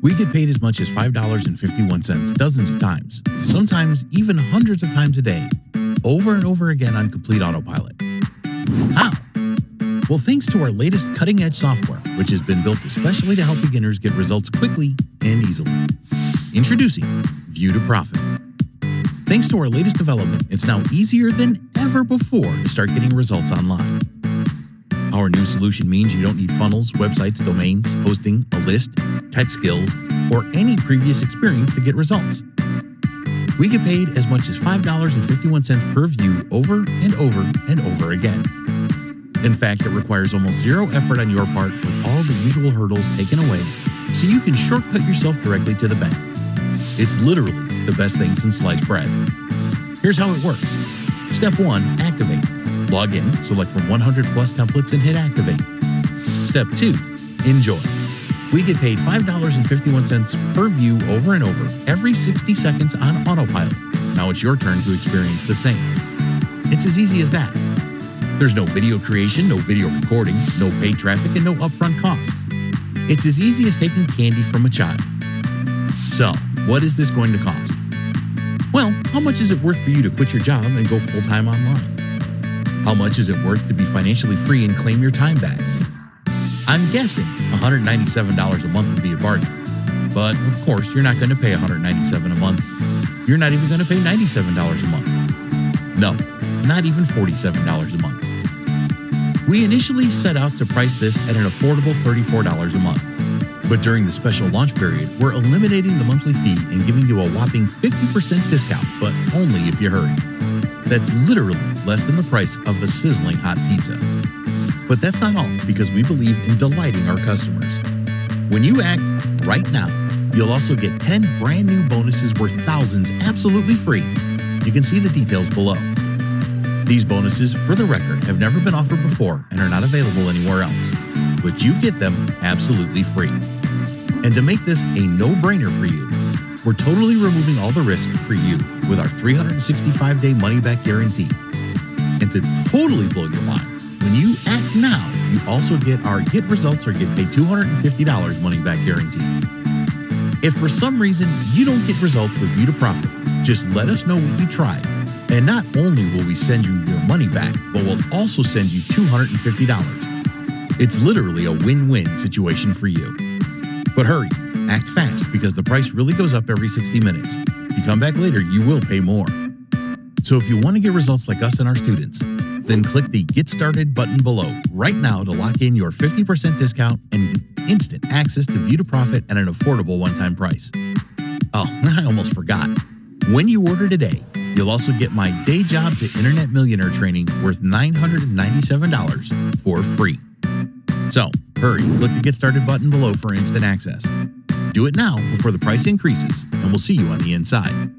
We get paid as much as $5.51 dozens of times, sometimes even hundreds of times a day, over and over again on complete autopilot. How? Well, thanks to our latest cutting-edge software, which has been built especially to help beginners get results quickly and easily. Introducing ViewToProfit. Thanks to our latest development, it's now easier than ever before to start getting results online. Our new solution means you don't need funnels, websites, domains, hosting, a list, tech skills, or any previous experience to get results. We get paid as much as $5.51 per view over and over and over again. In fact, it requires almost zero effort on your part with all the usual hurdles taken away, so you can shortcut yourself directly to the bank. It's literally the best thing since sliced bread. Here's how it works. Step 1, activate. Log in, select from 100 plus templates and hit activate. Step 2, enjoy. We get paid $5.51 per view over and over every 60 seconds on autopilot. Now it's your turn to experience the same. It's as easy as that. There's no video creation, no video recording, no paid traffic, and no upfront costs. It's as easy as taking candy from a child. So, what is this going to cost? Well, how much is it worth for you to quit your job and go full-time online? How much is it worth to be financially free and claim your time back? I'm guessing $197 a month would be a bargain. But, of course, you're not going to pay $197 a month. You're not even going to pay $97 a month. No, not even $47 a month. We initially set out to price this at an affordable $34 a month. But during the special launch period, we're eliminating the monthly fee and giving you a whopping 50% discount, but only if you hurry. That's literally less than the price of a sizzling hot pizza. But that's not all, because we believe in delighting our customers. When you act right now, you'll also get 10 brand new bonuses worth thousands absolutely free. You can see the details below. These bonuses, for the record, have never been offered before and are not available anywhere else. But you get them absolutely free. And to make this a no-brainer for you, we're totally removing all the risk for you with our 365-day money-back guarantee. And to totally blow your mind, when you act now, you also get our Get Results or Get Paid $250 money-back guarantee. If for some reason you don't get results with ViewToProfit, just let us know what you tried. And not only will we send you your money back, but we'll also send you $250. It's literally a win-win situation for you. But hurry, act fast, because the price really goes up every 60 minutes. If you come back later, you will pay more. So if you want to get results like us and our students, then click the Get Started button below right now to lock in your 50% discount and instant access to ViewToProfit at an affordable one-time price. Oh, I almost forgot. When you order today, you'll also get my Day Job to Internet Millionaire training worth $997 for free. So, hurry, click the Get Started button below for instant access. Do it now before the price increases, and we'll see you on the inside.